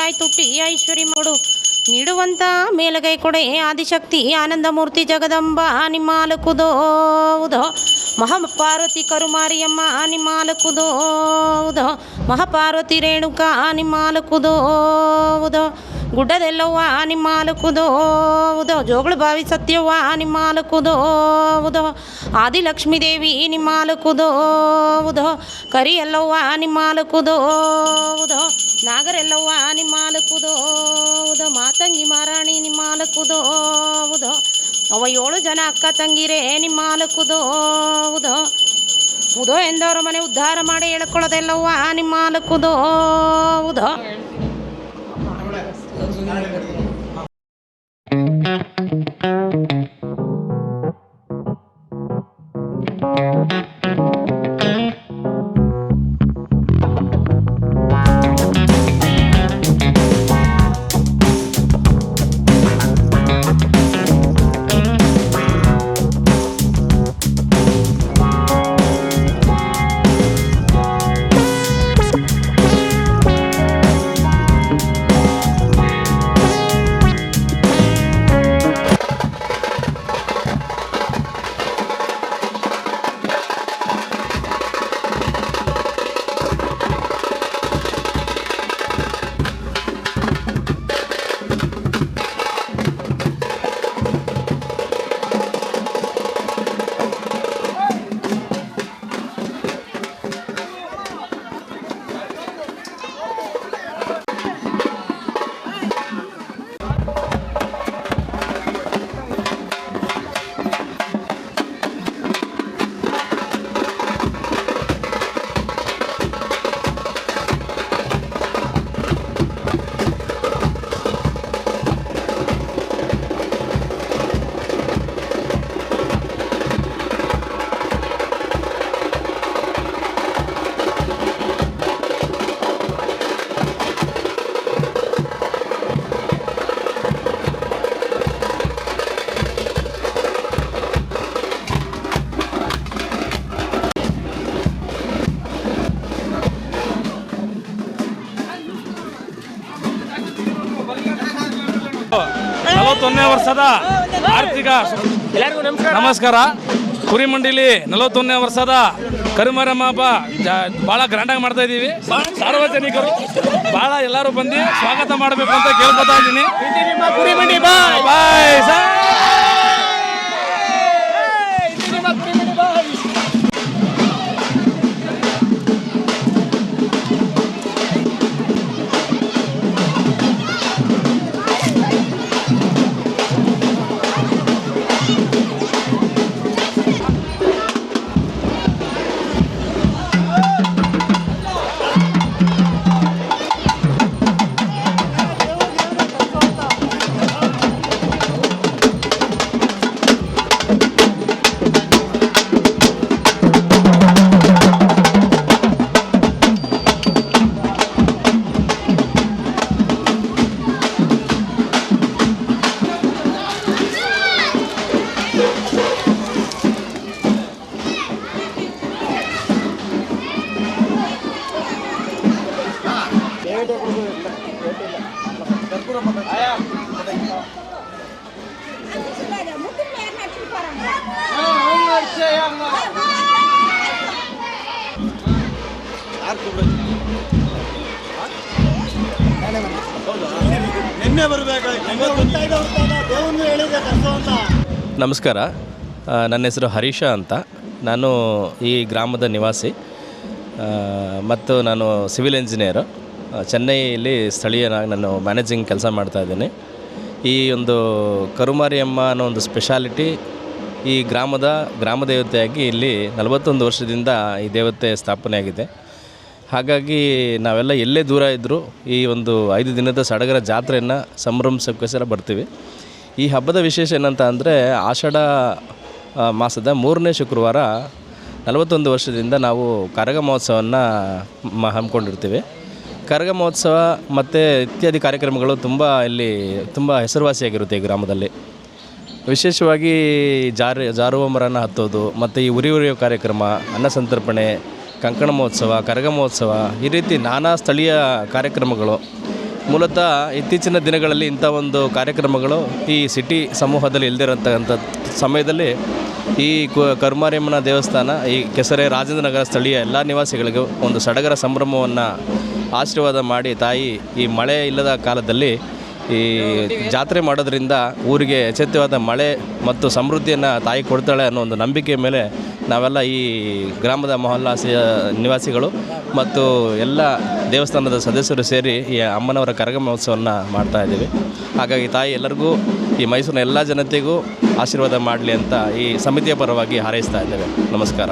ಬಾಯಿ ತುಟ್ಟಿ ಐಶ್ವರ್ಯ ಮಾಡು ನೀಡುವಂಥ ಮೇಲಗೈ ಕೊಡೆ ಆದಿಶಕ್ತಿ ಆನಂದಮೂರ್ತಿ ಜಗದಂಬ ನಿಮ್ಮಾಲಕುದೋ ಉದೋ ಮಹಾಪಾರ್ವತಿ ಕರುಮಾರಿಯಮ್ಮ ನಿಮ್ಮಾಲಕುದೋ ಉದೋ ಮಹಾಪಾರ್ವತಿ ರೇಣುಕಾ ನಿಮ್ಮಾಲಕುದೋ ಉದೋ ಗುಡ್ಡದೆಲ್ಲವ್ವ ನಿಮ್ಮಾಲಕುದೋ ಉದೋ ಜೋಗಳು ಬಾವಿ ಸತ್ಯವ್ವ ನಿಮ್ಮಾಲಕುದೋ ಉದೋ ಆದಿಲಕ್ಷ್ಮೀ ದೇವಿ ನಿಮ್ಮಾಲಕುದೋ ಉದೋ ಕರಿ ಎಲ್ಲವ್ವ ನಿಮ್ಮಾಲಕುದೋ ಉದೋ ನಾಗರೆಲ್ಲವ್ವ ನಿಮ್ಮಾಲಕುದೋ ಉದೋ ಮಾತಂಗಿ ಮಾರಾಣಿ ನಿಮ್ಮಾಲಕುದೋ ಉದೋ ಅವ 7 ಜನ ಅಕ್ಕ ತಂಗಿರೇ ನಿಮ್ಮಾಲಕುದೋ ಉದೋ ಉದೋ ಎಂದವರ ಮನೆ ಉದ್ಧಾರ ಮಾಡಿ ಹೇಳ್ಕೊಳ್ಳೋದೆಲ್ಲವ್ವ ನಿಮ್ಮಾಲಕುದೋ ಉದೋ ವರ್ಷದ ಆರ್ಥಿಕ ನಮಸ್ಕಾರ. ಕುರಿಮಂಡಿಲಿ 41ನೇ ವರ್ಷದ ಕರುಮಾರಮ್ಮ ಹಬ್ಬ ಭಾಳ ಗ್ರ್ಯಾಂಡಾಗಿ ಮಾಡ್ತಾ ಇದ್ದೀವಿ. ಸಾರ್ವಜನಿಕರು ಭಾಳ ಎಲ್ಲರೂ ಬಂದು ಸ್ವಾಗತ ಮಾಡಬೇಕು ಅಂತ ಕೇಳ್ಕೊತಾ ಇದ್ದೀನಿ. Bye sir. ನಮಸ್ಕಾರ. ನನ್ನ ಹೆಸರು ಹರೀಶ ಅಂತ. ನಾನು ಈ ಗ್ರಾಮದ ನಿವಾಸಿ ಮತ್ತು ನಾನು ಸಿವಿಲ್ ಇಂಜಿನಿಯರು. ಚೆನ್ನೈಯಲ್ಲಿ ಸ್ಥಳೀಯನಾಗಿ ನಾನು ಮ್ಯಾನೇಜಿಂಗ್ ಕೆಲಸ ಮಾಡ್ತಾಯಿದ್ದೀನಿ. ಈ ಒಂದು ಕರುಮಾರಿಯಮ್ಮ ಅನ್ನೋ ಒಂದು ಸ್ಪೆಷಾಲಿಟಿ ಈ ಗ್ರಾಮ ದೇವತೆಯಾಗಿ ಇಲ್ಲಿ 41 ವರ್ಷದಿಂದ ಈ ದೇವತೆ ಸ್ಥಾಪನೆಯಾಗಿದೆ. ಹಾಗಾಗಿ ನಾವೆಲ್ಲ ಎಲ್ಲೇ ದೂರ ಇದ್ದರೂ ಈ ಒಂದು 5 ದಿನದ ಸಡಗರ ಜಾತ್ರೆಯನ್ನು ಸಂಭ್ರಮಿಸೋಕ್ಕೋಸ್ಕರ ಬರ್ತೀವಿ. ಈ ಹಬ್ಬದ ವಿಶೇಷ ಏನಂತ ಅಂದರೆ ಆಷಾಢ ಮಾಸದ 3ನೇ ಶುಕ್ರವಾರ 41 ವರ್ಷದಿಂದ ನಾವು ಕರಗ ಮಹೋತ್ಸವವನ್ನು ಹಮ್ಮಿಕೊಂಡಿರ್ತೀವಿ. ಕರಗ ಮಹೋತ್ಸವ ಮತ್ತು ಇತ್ಯಾದಿ ಕಾರ್ಯಕ್ರಮಗಳು ತುಂಬ ಹೆಸರುವಾಸಿಯಾಗಿರುತ್ತೆ ಈ ಗ್ರಾಮದಲ್ಲಿ. ವಿಶೇಷವಾಗಿ ಜಾರುವ ಮರನ ಹತ್ತೋದು ಮತ್ತು ಈ ಉರಿಯೋ ಕಾರ್ಯಕ್ರಮ, ಅನ್ನ ಸಂತರ್ಪಣೆ, ಕಂಕಣ ಮಹೋತ್ಸವ, ಕರಗ ಮಹೋತ್ಸವ, ಈ ರೀತಿ ನಾನಾ ಸ್ಥಳೀಯ ಕಾರ್ಯಕ್ರಮಗಳು ಮೂಲತಃ ಇತ್ತೀಚಿನ ದಿನಗಳಲ್ಲಿ ಇಂಥ ಒಂದು ಕಾರ್ಯಕ್ರಮಗಳು ಈ ಸಿಟಿ ಸಮೂಹದಲ್ಲಿ ಇಲ್ದಿರೋಂಥ ಸಮಯದಲ್ಲಿ ಈ ಕರುಮಾರಿಯಮ್ಮನ ದೇವಸ್ಥಾನ ಈ ಕೆಸರೆ ರಾಜೇಂದ್ರನಗರ ಸ್ಥಳೀಯ ಎಲ್ಲ ನಿವಾಸಿಗಳಿಗೂ ಒಂದು ಸಡಗರ ಸಂಭ್ರಮವನ್ನು ಆಶೀರ್ವಾದ ಮಾಡಿ ತಾಯಿ ಈ ಮಳೆ ಇಲ್ಲದ ಕಾಲದಲ್ಲಿ ಈ ಜಾತ್ರೆ ಮಾಡೋದ್ರಿಂದ ಊರಿಗೆ ಯಥೇಚ್ಛವಾದ ಮಳೆ ಮತ್ತು ಸಮೃದ್ಧಿಯನ್ನು ತಾಯಿ ಕೊಡ್ತಾಳೆ ಅನ್ನೋ ಒಂದು ನಂಬಿಕೆ ಮೇಲೆ ನಾವೆಲ್ಲ ಈ ಗ್ರಾಮದ ಮೊಹಲ್ಲಾಸಿಯ ನಿವಾಸಿಗಳು ಮತ್ತು ಎಲ್ಲ ದೇವಸ್ಥಾನದ ಸದಸ್ಯರು ಸೇರಿ ಈ ಅಮ್ಮನವರ ಕರಗ ಮಹೋತ್ಸವವನ್ನು ಮಾಡ್ತಾಯಿದ್ದೀವಿ. ಹಾಗಾಗಿ ತಾಯಿ ಎಲ್ಲರಿಗೂ ಈ ಮೈಸೂರಿನ ಎಲ್ಲ ಜನತೆಗೂ ಆಶೀರ್ವಾದ ಮಾಡಲಿ ಅಂತ ಈ ಸಮಿತಿಯ ಪರವಾಗಿ ಹಾರೈಸ್ತಾ ಇದ್ದೇವೆ. ನಮಸ್ಕಾರ.